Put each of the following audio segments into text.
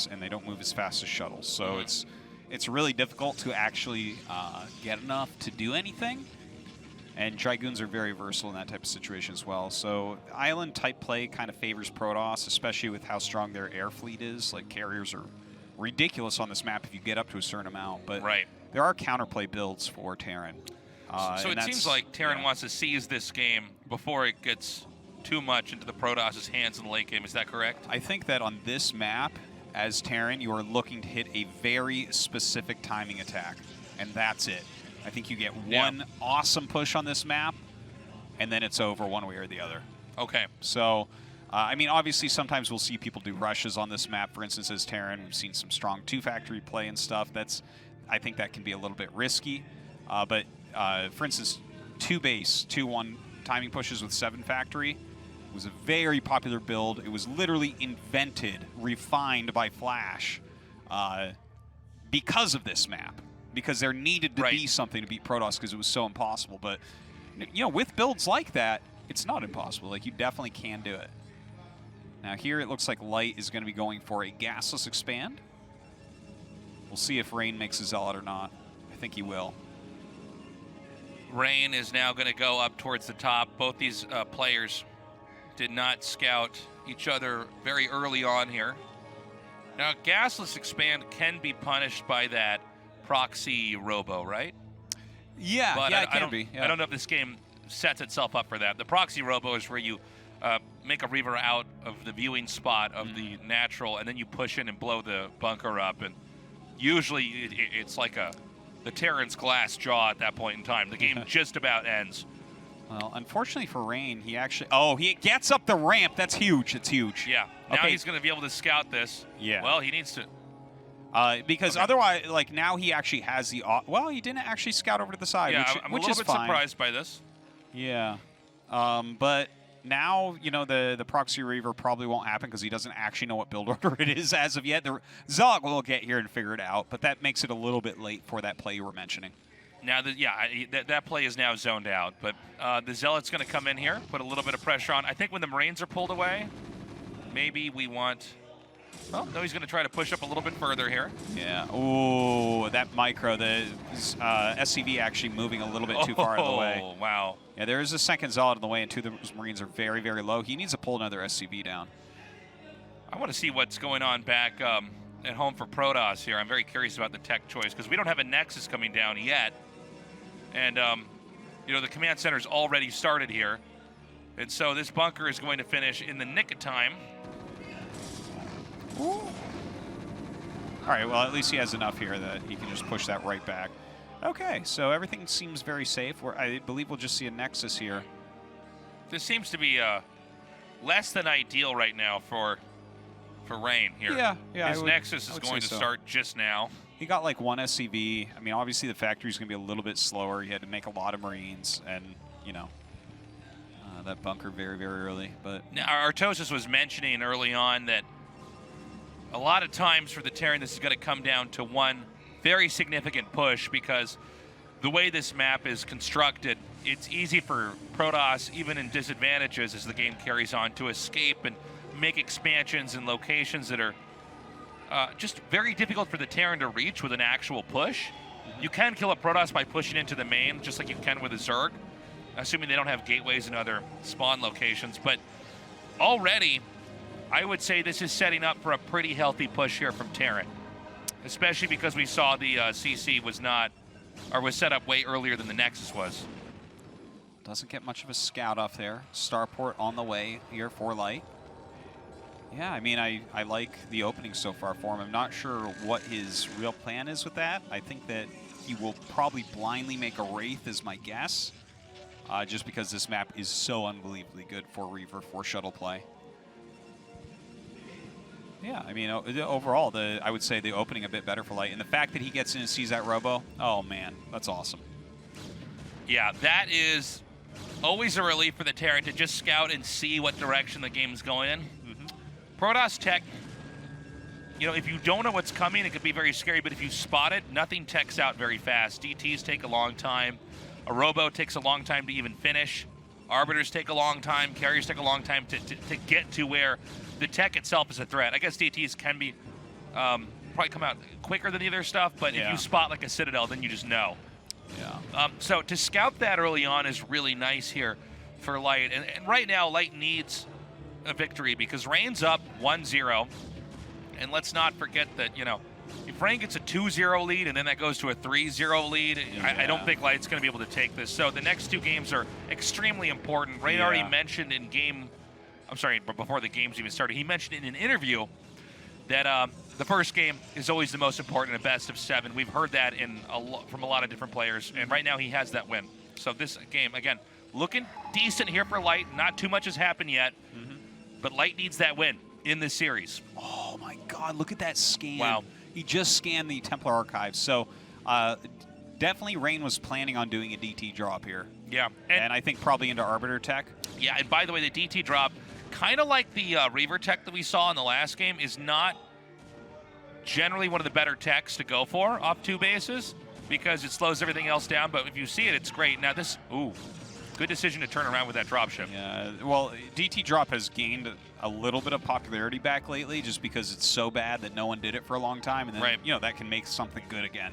tanks, and they don't move as fast as shuttles. So it's really difficult to actually get enough to do anything. And Dragoons are very versatile in that type of situation as well. So island-type play kind of favors Protoss, especially with how strong their air fleet is. Like, carriers are ridiculous on this map if you get up to a certain amount. But there are counterplay builds for Terran. So it seems like Terran wants to seize this game before it gets too much into the Protoss' hands in the late game. Is that correct? I think that on this map, as Terran, you are looking to hit a very specific timing attack, and that's it. I think you get one awesome push on this map, and then it's over one way or the other. Okay. So, I mean, obviously, sometimes we'll see people do rushes on this map. For instance, as Terran, we've seen some strong 2-factory play and stuff. I think that can be a little bit risky. But, for instance, 2-base, 2-1 timing pushes with 7-factory was a very popular build. It was literally invented, refined by Flash because of this map. Because there needed to be something to beat Protoss because it was so impossible. But, you know, with builds like that, it's not impossible. Like, you definitely can do it. Now, here it looks like Light is going to be going for a gasless expand. We'll see if Rain makes a Zealot or not. I think he will. Rain is now going to go up towards the top. Both these players did not scout each other very early on here. Now, gasless expand can be punished by that proxy robo, right? Yeah, but it can be. Yeah. I don't know if this game sets itself up for that. The proxy robo is where you make a Reaver out of the viewing spot of the natural, and then you push in and blow the bunker up. And usually it's like the Terran's glass jaw at that point in time. The game just about ends. Well, unfortunately for Rain, he actually... Oh, he gets up the ramp. That's huge. It's huge. Yeah. Now he's going to be able to scout this. Yeah. Well, he needs to... because otherwise, like, now he actually has the... Well, he didn't actually scout over to the side, I'm which a little is bit fine. surprised by this. Yeah. But now, you know, the proxy Reaver probably won't happen because he doesn't actually know what build order it is as of yet. The Zealot will get here and figure it out, but that makes it a little bit late for that play you were mentioning. Now, that play is now zoned out, but the Zealot's going to come in here, put a little bit of pressure on. I think when the Marines are pulled away, maybe we want... Oh, no, he's going to try to push up a little bit further here. Yeah. Ooh, that micro, the SCV actually moving a little bit too far out of the way. Oh, wow. Yeah, there is a second Zealot in the way, and 2 of those Marines are very, very low. He needs to pull another SCV down. I want to see what's going on back at home for Protoss here. I'm very curious about the tech choice, because we don't have a Nexus coming down yet. And, you know, the command center's already started here. And so this bunker is going to finish in the nick of time. Ooh. All right, well, at least he has enough here that he can just push that right back. Okay, so everything seems very safe. I believe we'll just see a Nexus here. This seems to be less than ideal right now for Rain here. Yeah. His Nexus is going to start just now. He got like 1 SCV. I mean, obviously the factory's going to be a little bit slower. He had to make a lot of Marines, and, you know, that bunker very, very early. But now, Artosis was mentioning early on that a lot of times for the Terran, this is going to come down to one very significant push, because the way this map is constructed, it's easy for Protoss, even in disadvantages as the game carries on, to escape and make expansions in locations that are just very difficult for the Terran to reach with an actual push. You can kill a Protoss by pushing into the main, just like you can with a Zerg, assuming they don't have gateways and other spawn locations. But already, I would say this is setting up for a pretty healthy push here from Terran, especially because we saw the CC was set up way earlier than the Nexus was. Doesn't get much of a scout off there. Starport on the way here for Light. Yeah, I mean, I like the opening so far for him. I'm not sure what his real plan is with that. I think that he will probably blindly make a Wraith is my guess, just because this map is so unbelievably good for Reaver for shuttle play. Yeah, I mean, overall, I would say the opening a bit better for Light. And the fact that he gets in and sees that robo, oh, man, that's awesome. Yeah, that is always a relief for the Terran to just scout and see what direction the game's going in. Protoss tech, you know, if you don't know what's coming, it could be very scary. But if you spot it, nothing techs out very fast. DTs take a long time. A robo takes a long time to even finish. Arbiters take a long time. Carriers take a long time to get to where the tech itself is a threat. I guess DTs can be probably come out quicker than the other stuff, but if you spot like a Citadel, then you just know. Yeah. So to scout that early on is really nice here for Light. And right now, Light needs a victory because Rain's up 1-0. And let's not forget that, you know, if Rain gets a 2-0 lead and then that goes to a 3-0 lead, I don't think Light's going to be able to take this. So the next two games are extremely important. Rain already mentioned in before the games even started, he mentioned in an interview that the first game is always the most important, a best of 7. We've heard that from a lot of different players, and right now he has that win. So this game, again, looking decent here for Light. Not too much has happened yet, but Light needs that win in this series. Oh my God, look at that scan. Wow. He just scanned the Templar Archives. So definitely Rain was planning on doing a DT drop here. Yeah. And I think probably into Arbiter tech. Yeah, and by the way, the DT drop, kind of like the Reaver tech that we saw in the last game, is not generally one of the better techs to go for off 2 bases because it slows everything else down. But if you see it, it's great. Now this, good decision to turn around with that dropship. Yeah, well, DT drop has gained a little bit of popularity back lately just because it's so bad that no one did it for a long time. And then, you know, that can make something good again.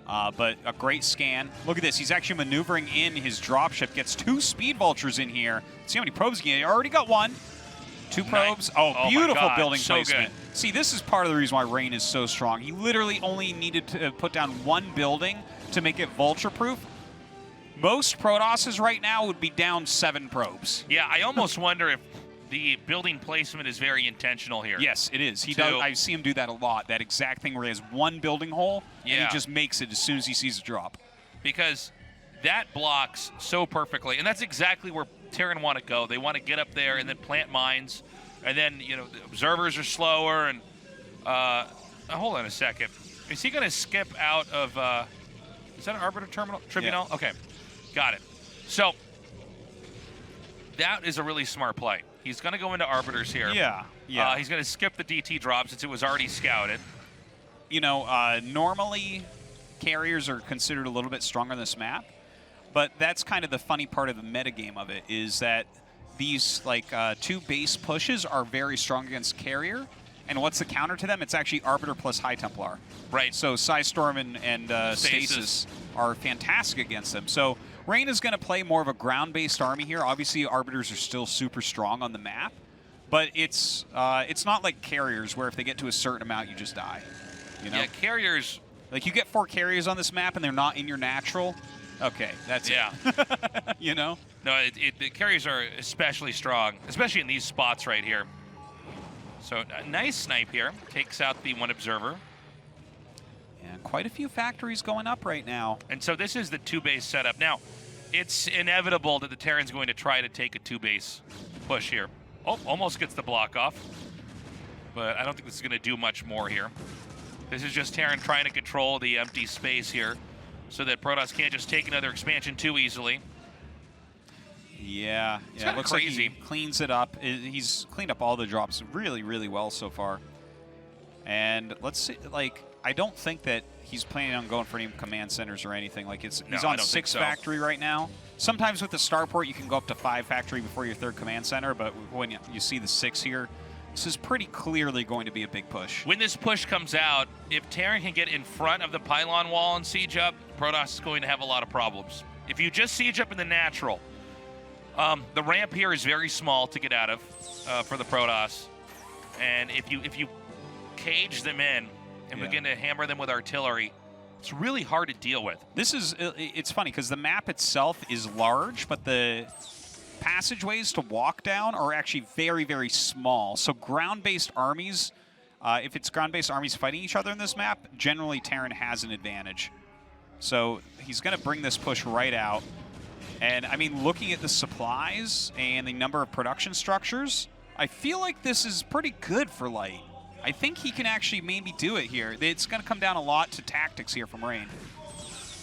But a great scan. Look at this. He's actually maneuvering in his dropship. Gets 2 speed vultures in here. Let's see how many probes he gets. Already got 1. 2 probes. Oh, beautiful building placement. Good. See, this is part of the reason why Rain is so strong. He literally only needed to put down 1 building to make it vulture-proof. Most Protosses right now would be down 7 probes. Yeah, I almost wonder if the building placement is very intentional here. Yes, it is. He does. I see him do that a lot. That exact thing where he has 1 building hole, and he just makes it as soon as he sees a drop. Because that blocks so perfectly, and that's exactly where Terran want to go. They want to get up there and then plant mines, and then, you know, the observers are slower. And hold on a second. Is he going to skip out of? Is that an Arbiter terminal? Tribunal? Yeah. Okay, got it. So that is a really smart play. He's going to go into Arbiters here. Yeah. He's going to skip the DT drop since it was already scouted. You know, normally carriers are considered a little bit stronger on this map, but that's kind of the funny part of the metagame of it is that these, like, 2 base pushes are very strong against carrier, and what's the counter to them? It's actually Arbiter plus High Templar. Right. So Psystorm and Stasis are fantastic against them. So Rain is going to play more of a ground-based army here. Obviously, Arbiters are still super strong on the map, but it's not like carriers where if they get to a certain amount, you just die. You know? Yeah, carriers. Like, you get 4 carriers on this map and they're not in your natural. Okay, that's it. You know? No, the carriers are especially strong, especially in these spots right here. So a nice snipe here. Takes out the 1 observer. And quite a few factories going up right now. And so this is the 2-base setup. Now, it's inevitable that the Terran's going to try to take a 2-base push here. Oh, almost gets the block off. But I don't think this is going to do much more here. This is just Terran trying to control the empty space here so that Protoss can't just take another expansion too easily. Yeah, it looks crazy. Like he cleans it up. He's cleaned up all the drops really, really well so far. And let's see, like, I don't think that he's planning on going for any command centers or anything. Like, he's on 6 factory right now. Sometimes with the starport, you can go up to 5 factory before your 3rd command center, but when you see the 6 here, this is pretty clearly going to be a big push. When this push comes out, if Terran can get in front of the pylon wall and siege up, Protoss is going to have a lot of problems. If you just siege up in the natural, the ramp here is very small to get out of for the Protoss, and if you cage them in and begin to hammer them with artillery, it's really hard to deal with. It's funny because the map itself is large, but the passageways to walk down are actually very, very small. So ground-based armies, if it's ground-based armies fighting each other in this map, generally Terran has an advantage. So he's going to bring this push right out. And, I mean, looking at the supplies and the number of production structures, I feel like this is pretty good for Light. I think he can actually maybe do it here. It's going to come down a lot to tactics here from Rain.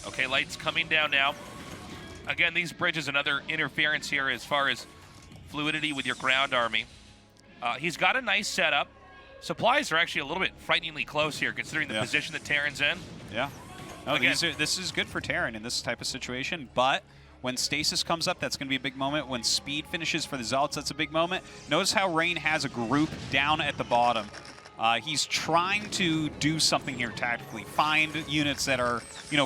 Okay, Light's coming down now. Again, these bridges, another interference here as far as fluidity with your ground army. He's got a nice setup. Supplies are actually a little bit frighteningly close here, considering the position that Terran's in. Yeah. No, this is good for Terran in this type of situation, but when Stasis comes up, that's going to be a big moment. When Speed finishes for the Zealots, that's a big moment. Notice how Rain has a group down at the bottom. He's trying to do something here tactically, find units that are,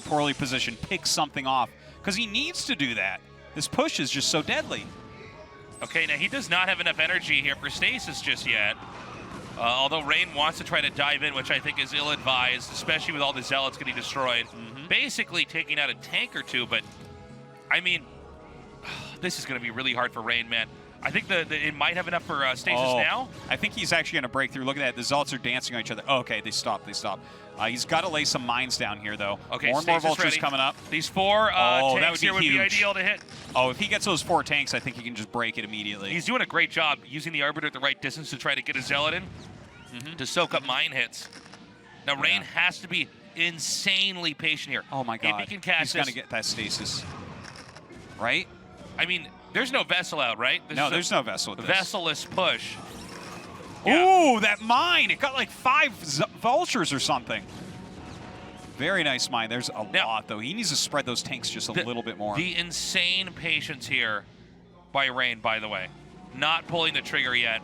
poorly positioned, pick something off, because he needs to do that. This push is just so deadly. Okay, now he does not have enough energy here for stasis just yet. Although Rain wants to try to dive in, which I think is ill-advised, especially with all the Zealots getting destroyed. Basically taking out a tank or two, but, I mean, this is going to be really hard for Rain, man. I think it might have enough for stasis now. I think he's actually going to break through. Look at that. The Zealots are dancing on each other. Oh, okay, they stopped. He's got to lay some mines down here, though. Okay, more and more Vultures coming up. These 4 that tanks here would be ideal to hit. Oh, if he gets those 4 tanks, I think he can just break it immediately. He's doing a great job using the Arbiter at the right distance to try to get a Zealot in to soak up mine hits. Now, Rain has to be insanely patient here. Oh, my God. If he can cast he's going to get that stasis. Right? I mean, there's no vessel out, right? There's no vessel with this. Vesselless push. Ooh, that mine. It got like 5 Vultures or something. Very nice mine. There's a lot, though. He needs to spread those tanks just a little bit more. The insane patience here by Rain, by the way. Not pulling the trigger yet.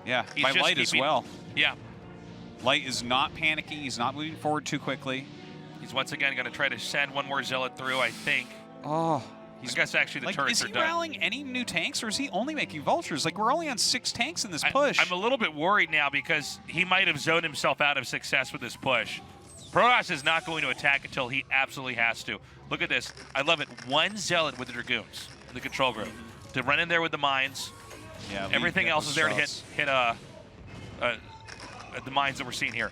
Yeah, by Light as well. Yeah. Light is not panicking. He's not moving forward too quickly. He's once again going to try to send one more Zealot through, I think. Oh. I guess actually the turrets are done. Is he rallying any new tanks, or is he only making Vultures? Like, we're only on 6 tanks in this push. I'm a little bit worried now because he might have zoned himself out of success with this push. Protoss is not going to attack until he absolutely has to. Look at this. I love it. 1 Zealot with the Dragoons in the control group to run in there with the mines. Yeah, everything else is there to hit the mines that we're seeing here.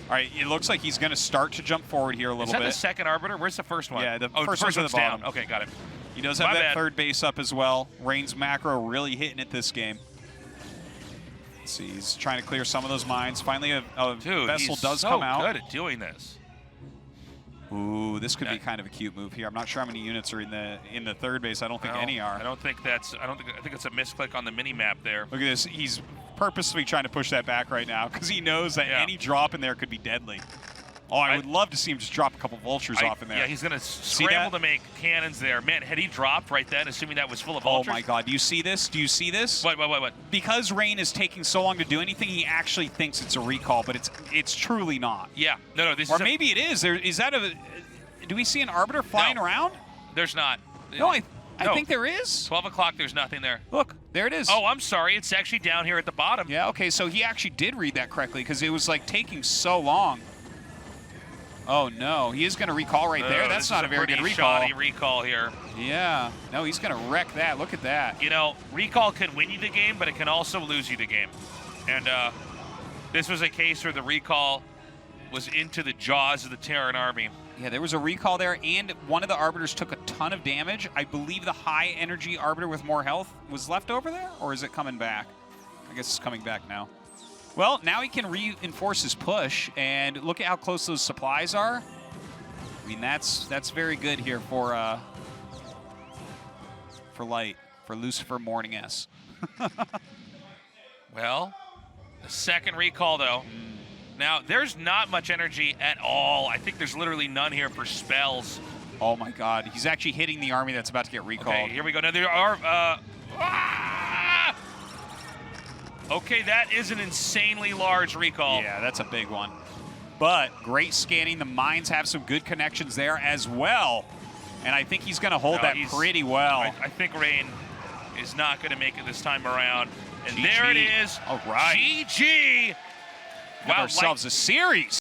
All right, it looks like he's going to start to jump forward here a little bit. Is that the second Arbiter? Where's the first one? Yeah, the first one's at the bottom. Down. Okay, got it. He does have that third base up as well. Rain's macro really hitting it this game. Let's see, he's trying to clear some of those mines. Finally, a vessel does come out. Good at doing this. Ooh, this could be kind of a cute move here. I'm not sure how many units are in the third base. I don't think any are. I think it's a misclick on the mini map there. Look at this. He's purposely trying to push that back right now because he knows that any drop in there could be deadly. Oh, I would love to see him just drop a couple Vultures off in there. Yeah, he's going to scramble to make cannons there. Man, had he dropped right then, assuming that was full of Vultures? Oh, my God. Do you see this? Do you see this? What? Because Rain is taking so long to do anything, he actually thinks it's a recall, but it's truly not. Yeah. No, or maybe it is. Is that do we see an Arbiter flying around? There's not. No, I think there is. 12 o'clock, there's nothing there. Look, there it is. Oh, I'm sorry. It's actually down here at the bottom. Yeah, okay, so he actually did read that correctly because it was like taking so long. Oh, no. He is going to recall right there. That's not a very good recall. Shoddy recall here. Yeah. No, he's going to wreck that. Look at that. You know, recall can win you the game, but it can also lose you the game. And this was a case where the recall was into the jaws of the Terran army. Yeah, there was a recall there, and one of the Arbiters took a ton of damage. I believe the high-energy Arbiter with more health was left over there, or is it coming back? I guess it's coming back now. Well, now he can reinforce his push, and look at how close those supplies are. I mean, that's very good here for Light, for Lucifer Morning S. Well, the second recall, though. Now, there's not much energy at all. I think there's literally none here for spells. Oh, my God. He's actually hitting the army that's about to get recalled. Okay, here we go. Now, there are... Okay, that is an insanely large recall. Yeah, that's a big one. But great scanning. The mines have some good connections there as well. And I think he's going to hold that pretty well. I think Rain is not going to make it this time around. And GG. there it is. All right. GG. Have ourselves a series.